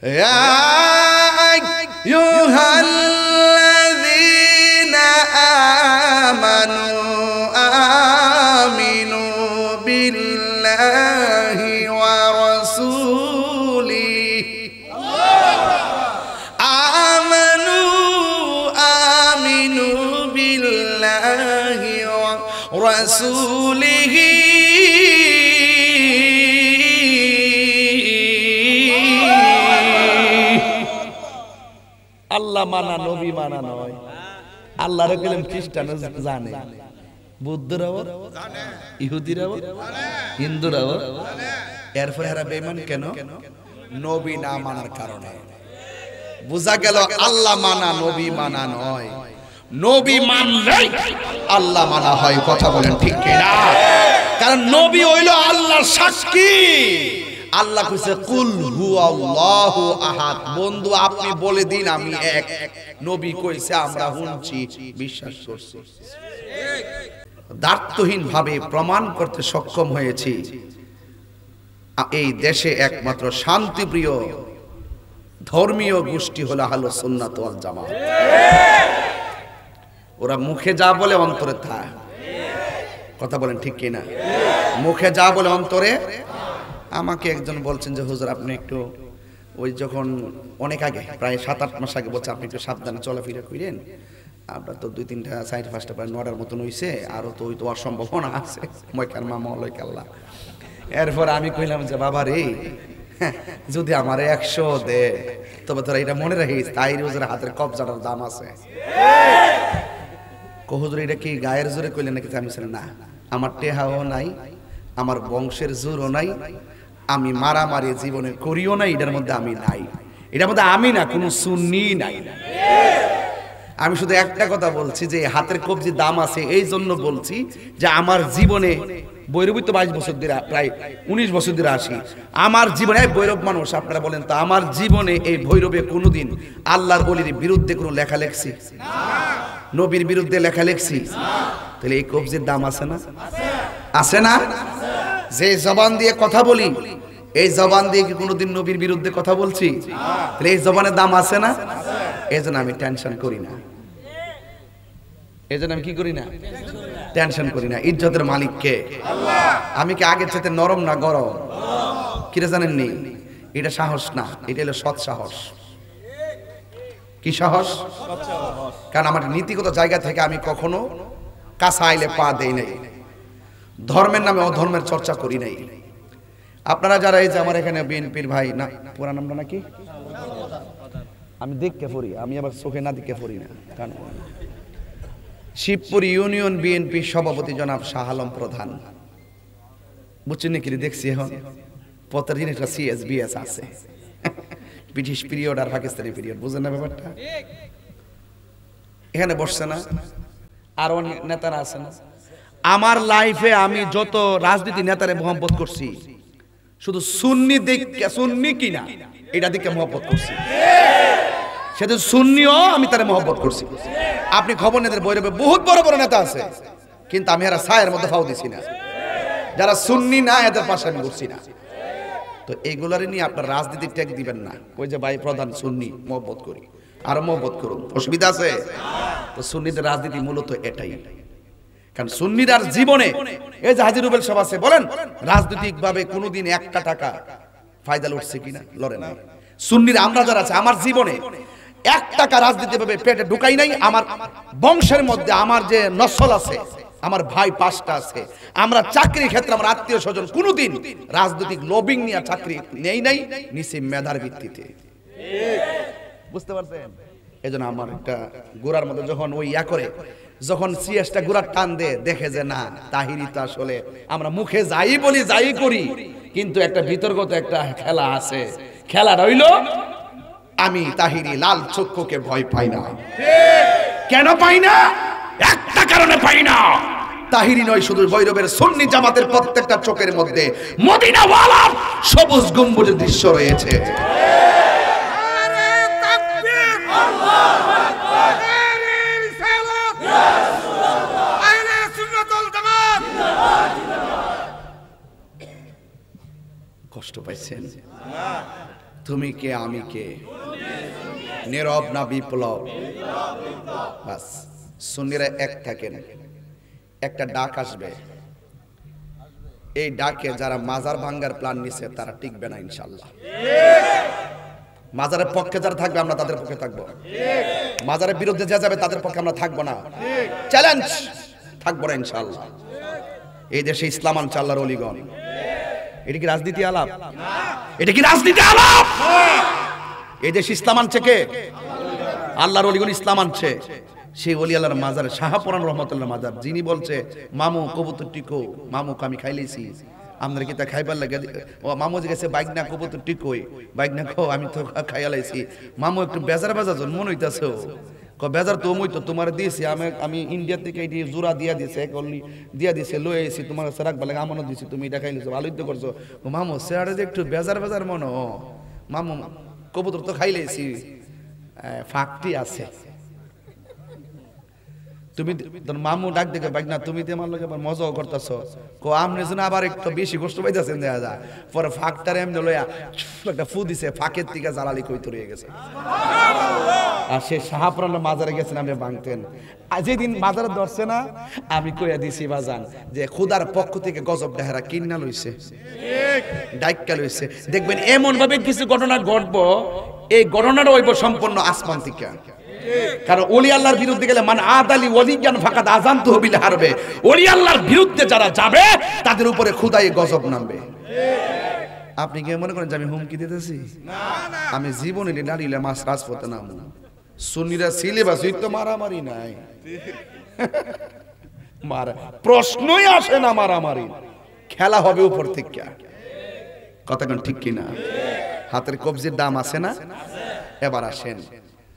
ইয়া আইয়ুহাল্লাযীনা আমানু আমিনু বিল্লাহি ওয়া রাসূলিহি আমিনু বিল্লাহি ওয়া রাসূলিহি আল্লাহ মানা নবী মানা নয়। আল্লাহর কালাম খ্রিস্টান জানে, বৌদ্ধরাও জানে, ইহুদিরাও জানে, হিন্দুরাও জানে। এরপরে এরা বেঈমান কেন? নবী না মানার কারণে। বোঝা গেল আল্লাহ মানা নবী মানা নয়। নবী মানলেই আল্লাহ মানা হয়। কথা বলেন ঠিক কিনা? কারণ নবী হইল আল্লাহর সাক্ষী। আল্লাহ কইছে কুল হুয়াল্লাহু আহাদ, বন্ধু আপনি বলে দিন আমি এক। নবী কইছে আমরা শুনছি, বিশ্বাস করছি। দার্থহীন ভাবে প্রমাণ করতে সক্ষম হয়েছি এই দেশে একমাত্র শান্তিপ্রিয় ধর্মীয় গোষ্ঠী হলো আহলুস সুন্নাত ওয়াল জামাত। ওরা মুখে যা বলে অন্তরে তা। কথা বলেন ঠিক কিনা? মুখে যা বলে অন্তরে। আমাকে একজন বলছেন যে হুজুর আপনি একটু ওই যখন অনেক আগে প্রায় 7-8 মাস আগে বলছে আপনি একটু সাবধানে চলাফেরা করেন, আপনার তো 2-3টা 4-5টা প্রায় 9টার মতন হইছে, আরো তো ওই তো অসম্ভাবনা আছে ময়কার মামা লয়কাল্লাহ। এরপর আমি কইলাম যে বাবা রে, যদি আমার 100 দে তবে তোরা এটা মনে রাখিস তাই হুজুরের হাতের কবজাটার দাম আছে। হুজুর এটা কি গায়ের জোরে কইলেন নাকি? আমি বললাম না, আমার টেহাও নাই, আমার বংশের জোরও নাই, আমি মারামারি জীবনে করিও না, এটার মধ্যে আমি নাই। এটার মধ্যে আমি না, কোনো সুন্নি নাই। আমি শুধু একটা কথা বলছি যে হাতের কবজি দাম আছে, এই জন্য বলছি যে আমার জীবনে বৈরবী তো 22 বছর ধরে, প্রায় 19 বছর ধরে আসি। আমার জীবনে বৈরব মানুষ, আপনারা বলেন তো আমার জীবনে এই ভৈরবে কোনোদিন আল্লাহর ওলির বিরুদ্ধে কোনো লেখা লেখছি? নবীর বিরুদ্ধে লেখা লেখছি? তাহলে এই কবজির দাম আছে না? আছে না? যে জবান দিয়ে কথা বলি, এই জবান দিয়ে কি কোনোদিন নবীর বিরুদ্ধে কথা বলছি? তাহলে এই জবানের দাম আছে না? এই জন্য আমি টেনশন করি না। এই জন্য আমি কি করি না? টেনশন করি না। ইজ্জতের মালিক কে? আল্লাহ। আমি কি আগের চাইতে নরম না গরম? কিরে জানেন নি? এটা সাহস না, এটা হলো সৎ সাহস। কি সাহস? কারণ আমার নীতিগত জায়গা থেকে আমি কখনো কাঁচা আইলে পা দেই নাই, ধর্মের নামে অধর্মের চর্চা করি নাই। আপনারা যারা এই যে আমার এখানে বিএনপির ভাই, না পুরা নামটা নাকি আমি দেখকে পড়ি, আমি আবার চোখে না দেখে পড়ি না। শিবপুর ইউনিয়ন বিএনপি সভাপতি জনাব শাহ আলম প্রধান, বুঝছেন নাকি? দেখছি এখন পতের দিন একটা সিএসবিএস আছে, ব্রিটিশ পিরিয়ড আর পাকিস্তানি পিরিয়ড, বুঝেন না ব্যাপারটা? এখানে বসছে না, আর অনেক নেতারা আছে না। আমার লাইফে আমি যত রাজনীতি নেতারে মহব্বত করছি, শুধু সুন্নি দেখে, সুন্নি কিনা এটা দেখে মহব্বত করছি। সেটা সুন্নিও আমি তারে মহব্বত করছি। আপনি খবর নেতার বৈরবে বহুত বড় বড় নেতা আছে, কিন্তু আমি এরা ছায়ের মধ্যে ফাও দিছি না। যারা সুন্নি না এদের পাশে আমি ঘুরছি না। তো এইগুলারে নিয়ে আপনার রাজনীতির ট্যাগ দিবেন না। ওই যে ভাই প্রধান সুন্নি, মহব্বত করি, আরো মহব্বত করুন, অসুবিধা আছে? তো সুন্নিদের রাজনীতি মূলত এটাই। কারণ সুন্নিরার জীবনে এই যে হাজী রুবেল সাহেব আছে, বলেন রাজনৈতিক ভাবে কোনোদিন 1 টাকা ফায়দা লড়ছে কিনা? লড়ে নাই। সুন্নিরা আমরা যারা আছে, আমার জীবনে 1 টাকা রাজনীতি ভাবে পেটে ঢুকাই নাই। আমার বংশের মধ্যে আমার যে নসল আছে, আমার ভাই 5টা আছে, আমরা চাকরির ক্ষেত্রে আমার আত্মীয় স্বজন কোনোদিন রাজনৈতিক লবিং নিয়ে চাকরি নেই নাই, নিচে মেধার ভিত্তিতে। বুঝতে পারছেন? এজন্য আমার একটা গোড়ার মধ্যে যখন ওই করে, যখন সিএসটা গোড়ার টান দে, দেখে যে না তাহিরি তো আসলে আমরা মুখে যাই বলি যাই করি, কিন্তু একটা বিতর্কত একটা খেলা আছে। খেলা রইল আমি তাহিরি লাল চক্ষুকে ভয় পাই না। কেন পাই না? একটা কারণে পাই না। তাহিরি নয় শুধু ভৈরবের সুন্নি জামাতের প্রত্যেকটা চোখের মধ্যে মদিনাওয়ালার সবুজ গম্বুজের দৃশ্য রয়েছে। কষ্ট পাইছেন? তুমি কে আমি কে, নীরব না বিপ্লব? বাস, সুন্নিরা এক থাকেন। একটা ডাক আসবে, এই ডাকে যারা মাজার ভাঙ্গার প্ল্যান নিছে তারা টিকবে না ইনশাআল্লাহ। মাজারের পক্ষে যারা থাকবে আমরা তাদের পক্ষে থাকবো, মাজারের বিরুদ্ধে যে যাবে তাদের পক্ষে আমরা থাকবো না। চ্যালেঞ্জ, থাকবো না ইনশাআল্লাহ। এই দেশে ইসলাম আনছে আল্লাহর ওলিগণ। এটা কি রাজনীতি আলাপ? এটা কি রাজনীতি আলাপ? এই দেশে ইসলাম আনছে কে? আল্লাহর ওলিগণ ইসলাম আনছে। সেই ওলি আল্লাহর মাজার, শাহপুরান রহমতুল্লাহ মাজার, যিনি বলছে মামু কবুতর টিকো, মামুক আমি খাইলেছি, আপনার কি তা খাইবার লাগে? ও মামু যে গেছে বাইক না কবুতর টিকোই, বাইক না খো, আমি তো খাইয়ালাইছি। মামু একটু বেজার বেজার মন হইতাছে, বেজার তো মই তো তোমার দিয়েছি, আমি ইন্ডিয়া থেকে এটি জোড়া দিয়া দিয়েছে, দিয়া দিয়েছে, লয়ে এসেছি তোমার কাছে রাখবা লাগে, আমানও দিয়েছি, তুমি এটা খাইলেছো, ভালোই তো করছো। ও মামু সেয়ারে যে একটু বেজার বেজার মনো, মামু কবুতর তো খাইলেছি, ফাঁকটি আছে। তুমি তোর মামু ডাক দেখে বাইক না, তুমি তোমার লোক আবার মজাও করতেছ, কো আমনে যেন আবার একটু বেশি কষ্ট পাইতেছেন দেখা যায়। পরে ফাঁকটারে এমনি লইয়া একটা ফু দিছে, ফাঁকের থেকে জ্বালালি কই তরিয়ে গেছে। আর সে শাহপুরানের মাজারে গেছেন, আমি ভাঙতেন। যেদিন মাজারে ধরছে না, আমি কইয়া দিছি বাজান যে খুদার পক্ষ থেকে গজব ডাহেরা কিন্না লইছে, ডাইক্কা লইছে। দেখবেন এমন ভাবে কিছু ঘটনা ঘটবো, এই ঘটনাটা হইব সম্পূর্ণ আসমান থেকে। কারণ ওলি আল্লাহর বিরুদ্ধে গেলে মান আদালি ওলিয়ান ফাকাদ আযানতুহু বিল হারবে, ওলি আল্লাহর বিরুদ্ধে যারা যাবে তাদের উপরে খোদাই গজব নামবে। আপনি কি মনে করেন যে আমি হুমকি দিতেছি? আমি জীবনে দাঁড়িয়ে মাছ রাজপথে নাম সুন্নিরা সিলেবাস তো মারামারি নাই, মারা প্রশ্নই আসে না, মারামারি খেলা হবে উপর থেকে। কথা কোন ঠিক কিনা? হাতের কবজির দাম আছে না? এবার আসেন